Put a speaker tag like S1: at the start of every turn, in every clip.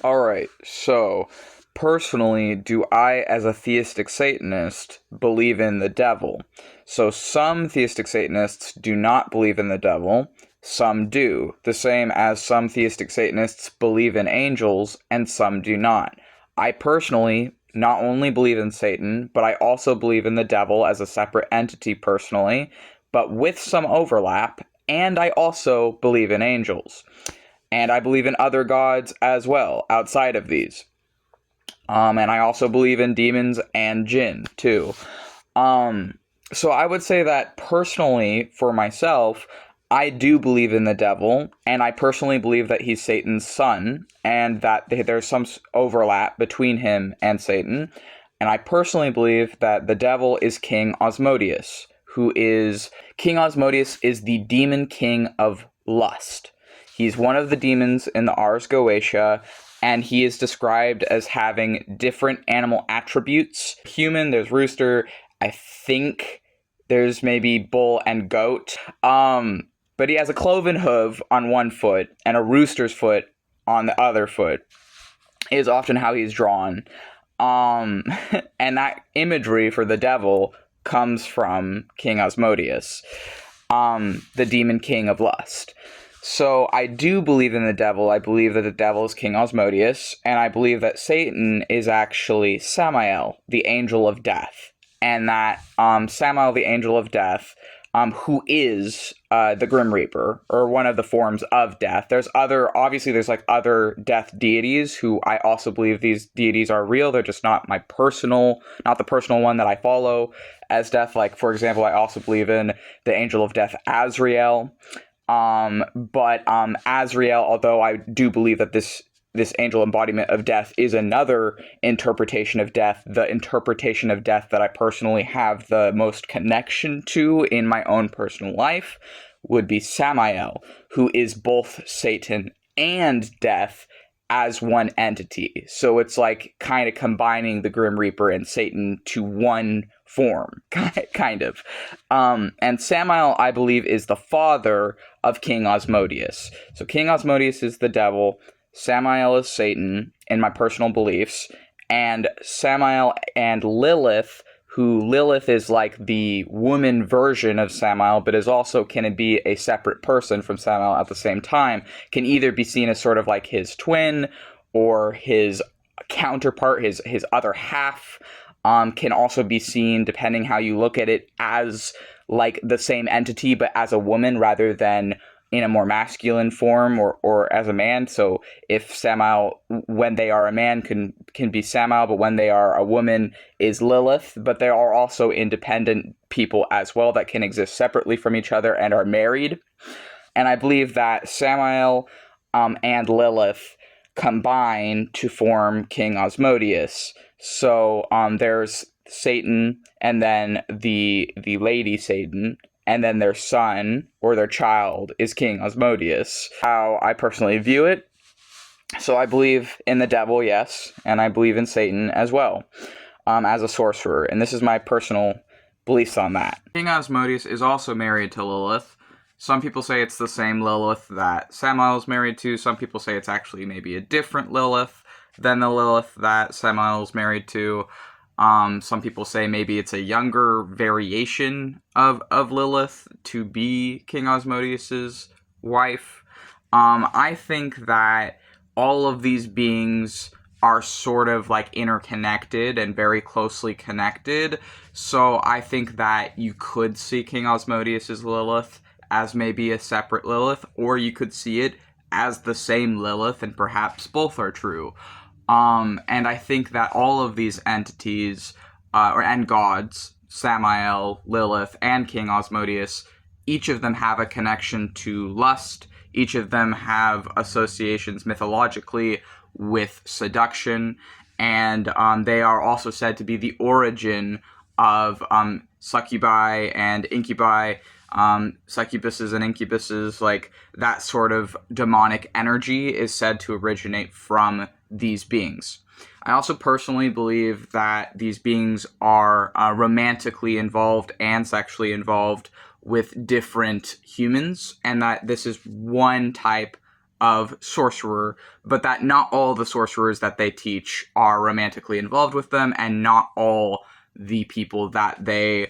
S1: All right. So, personally, do I, as a theistic Satanist, believe in the devil? So, some theistic Satanists do not believe in the devil. Some do. The same as some theistic Satanists believe in angels, and some do not. I personally not only believe in Satan, but I also believe in the devil as a separate entity personally, but with some overlap, and I also believe in angels. And I believe in other gods as well, outside of these. And I also believe in demons and jinn, too. Um, so I would say that personally, for myself, I do believe in the devil, and I personally believe that he's Satan's son, and that there's some overlap between him and Satan. And I personally believe that the devil is King Osmodeus, who is King Osmodeus is the demon king of lust. He's one of the demons in the Ars Goetia, and he is described as having different animal attributes. Human, there's rooster. I think there's maybe bull and goat. But he has a cloven hoof on one foot and a rooster's foot on the other foot. Is often how he's drawn. Um, and that imagery for the devil comes from King Osmodeus, the demon king of lust. So I do believe in the devil. I believe that the devil is King Osmodeus, and I believe that Satan is actually Samael, the angel of death, and that Samael, the angel of death, who is the Grim Reaper, or one of the forms of death. There's like other death deities who I also believe these deities are real. They're just not not the personal one that I follow as death. Like, for example, I also believe in the angel of death, Azrael. But Azrael, although I do believe that this angel embodiment of death is another interpretation of death, the interpretation of death that I personally have the most connection to in my own personal life would be Samael, who is both Satan and death as one entity. So it's like kind of combining the Grim Reaper and Satan to one form, kind of. And Samael, I believe, is the father of King Osmodeus. So King Osmodeus is the devil, Samael is Satan, in my personal beliefs, and Samael and Lilith, who Lilith is like the woman version of Samael, but is also can be a separate person from Samael at the same time, can either be seen as sort of like his twin or his counterpart, his other half. Can also be seen, depending how you look at it, as like the same entity, but as a woman rather than in a more masculine form or as a man. So if Samael, when they are a man, can be Samael, but when they are a woman is Lilith. But there are also independent people as well that can exist separately from each other and are married. And I believe that Samael and Lilith combine to form King Osmodeus. So there's Satan, and then the lady Satan, and then their son or their child is King Osmodeus. How I personally view it. So I believe in the devil, yes, and I believe in Satan as well, as a sorcerer. And this is my personal beliefs on that. King Osmodeus is also married to Lilith. Some people say it's the same Lilith that Samael is married to. Some people say it's actually maybe a different Lilith than the Lilith that Samael is married to. Some people say maybe it's a younger variation of Lilith to be King Osmodeus's wife. I think that all of these beings are sort of like interconnected and very closely connected. So I think that you could see King Osmodeus's Lilith as maybe a separate Lilith, or you could see it as the same Lilith, and perhaps both are true. And I think that all of these entities, and gods, Samael, Lilith, and King Osmodeus, each of them have a connection to lust. Each of them have associations mythologically with seduction, and they are also said to be the origin of succubi and incubi, succubuses and incubuses. Like, that sort of demonic energy is said to originate from these beings. I also personally believe that these beings are romantically involved and sexually involved with different humans, and that this is one type of sorcerer, but that not all the sorcerers that they teach are romantically involved with them, and not all the people that they've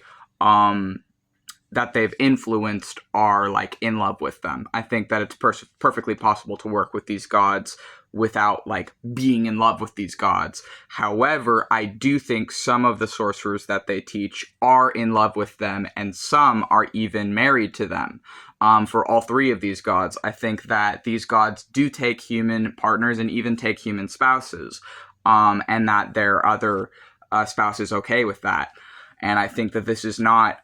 S1: influenced are like in love with them. I think that it's perfectly possible to work with these gods without like being in love with these gods. However, I do think some of the sorcerers that they teach are in love with them, and some are even married to them. For all three of these gods, I think that these gods do take human partners and even take human spouses, and that their other spouse is okay with that. And I think that this is not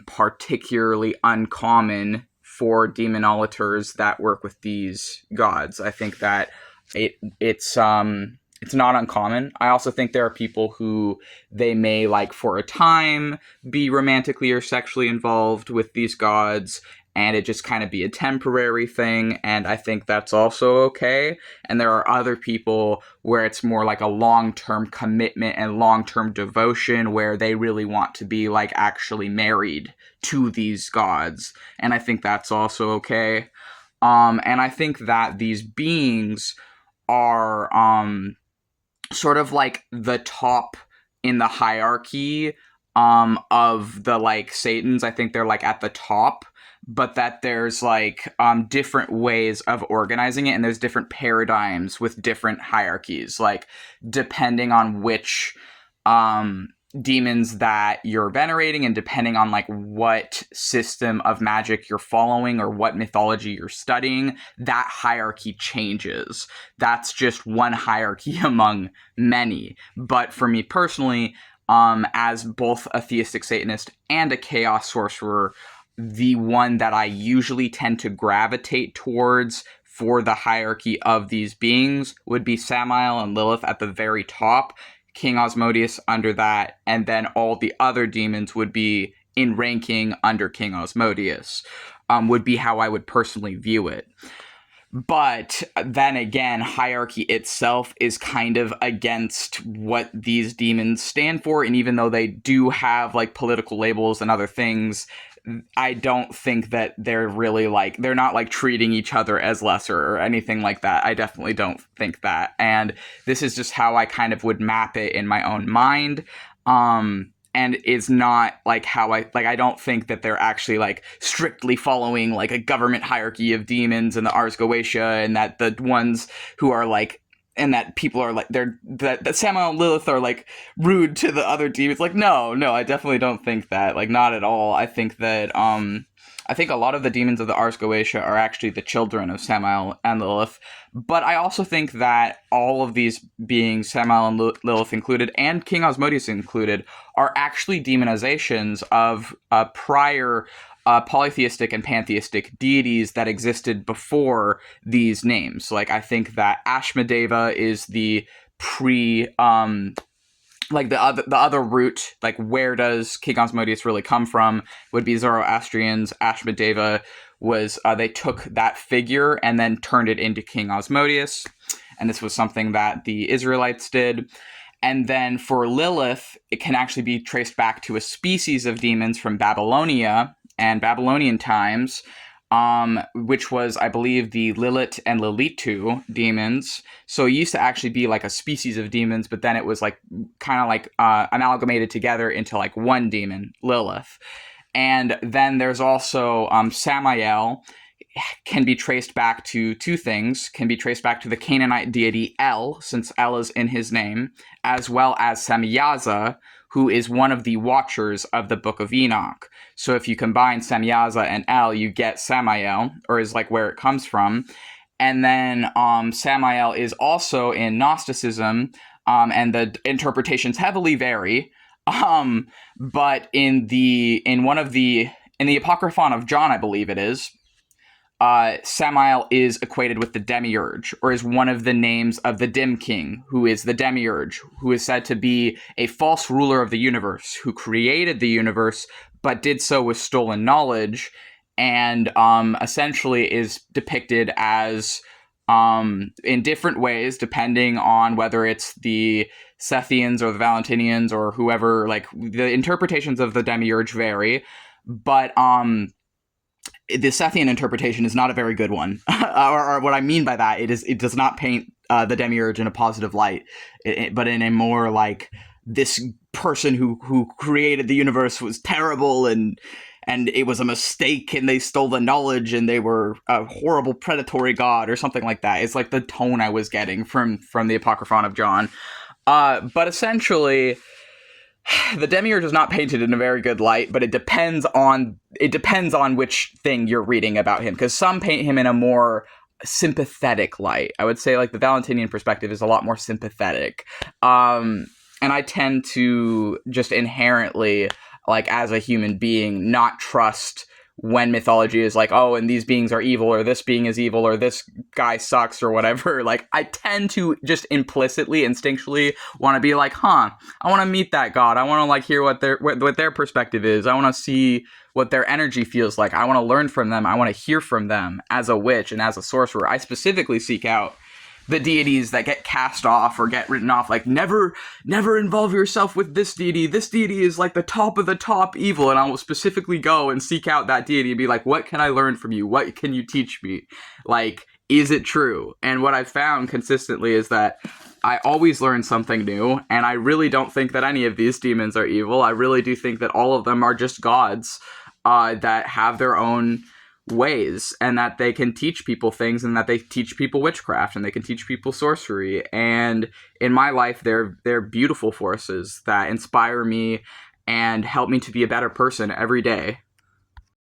S1: particularly uncommon for demonolators that work with these gods. I think that it's not uncommon. I also think there are people who they may like for a time be romantically or sexually involved with these gods, and it just kind of be a temporary thing, and I think that's also okay. And there are other people where it's more like a long-term commitment and long-term devotion where they really want to be like actually married to these gods, and I think that's also okay. And I think that these beings are sort of like the top in the hierarchy of the like Satans. I think they're like at the top, but that there's like different ways of organizing it, and there's different paradigms with different hierarchies, like depending on which demons that you're venerating, and depending on like what system of magic you're following or what mythology you're studying, that hierarchy changes. That's just one hierarchy among many. But for me personally, as both a theistic Satanist and a chaos sorcerer, the one that I usually tend to gravitate towards for the hierarchy of these beings would be Samael and Lilith at the very top, King Asmodeus under that, and then all the other demons would be in ranking under King Asmodeus, would be how I would personally view it. But then again, hierarchy itself is kind of against what these demons stand for, and even though they do have like political labels and other things, I don't think that they're really like, they're not like treating each other as lesser or anything like that. I definitely don't think that. And this is just how I kind of would map it in my own mind. And it's not like how I don't think that they're actually like strictly following like a government hierarchy of demons and the Ars Goetia, and that the ones who are like, and that people are like, that Samael and Lilith are like rude to the other demons. Like, no, I definitely don't think that. Like, not at all. I think that, I think a lot of the demons of the Ars Goetia are actually the children of Samael and Lilith. But I also think that all of these beings, Samael and Lilith included, and King Asmodeus included, are actually demonizations of prior polytheistic and pantheistic deities that existed before these names. Like, I think that Ashmedeva is the like the other root, like where does King Asmodeus really come from, would be Zoroastrians. Ashmedeva was, they took that figure and then turned it into King Asmodeus, and this was something that the Israelites did. And then for Lilith, it can actually be traced back to a species of demons from Babylonia and Babylonian times, which was, I believe, the Lilith and Lilitu demons. So it used to actually be like a species of demons, but then it was like kind of like amalgamated together into like one demon, Lilith. And then there's also Samael, can be traced back to two things, can be traced back to the Canaanite deity El, since El is in his name, as well as Semyaza, who is one of the watchers of the Book of Enoch. So if you combine Semyaza and El, you get Samael, or is like where it comes from. And then Samael is also in Gnosticism, and the interpretations heavily vary. But in the Apocryphon of John, I believe it is, Samael is equated with the Demiurge, or is one of the names of the Dim King, who is the Demiurge, who is said to be a false ruler of the universe, who created the universe, but did so with stolen knowledge, and essentially is depicted as, in different ways, depending on whether it's the Sethians or the Valentinians or whoever. Like, the interpretations of the Demiurge vary, but
S2: the Sethian interpretation is not a very good one. or what I mean by that, it does not paint the demiurge in a positive light, but in a more like this person who created the universe was terrible and it was a mistake and they stole the knowledge and they were a horrible predatory god or something like that. It's like the tone I was getting from the Apocryphon of John. But essentially, the demiurge is not painted in a very good light, but it depends on which thing you're reading about him, because some paint him in a more sympathetic light. I would say like the Valentinian perspective is a lot more sympathetic. And I tend to just inherently, like as a human being, not trust when mythology is like, oh, and these beings are evil, or this being is evil, or this guy sucks, or whatever. Like, I tend to just implicitly, instinctually want to be like, I want to meet that god. I want to like hear what their perspective is. I want to see what their energy feels like. I want to learn from them. I want to hear from them as a witch and as a sorcerer. I specifically seek out the deities that get cast off or get written off, like never involve yourself with this deity. This deity is like the top of the top evil, and I will specifically go and seek out that deity and be like, what can I learn from you? What can you teach me? Like, is it true? And what I've found consistently is that I always learn something new, and I really don't think that any of these demons are evil. I really do think that all of them are just gods that have their own ways, and that they can teach people things, and that they teach people witchcraft, and they can teach people sorcery. And in my life, they're beautiful forces that inspire me and help me to be a better person every day.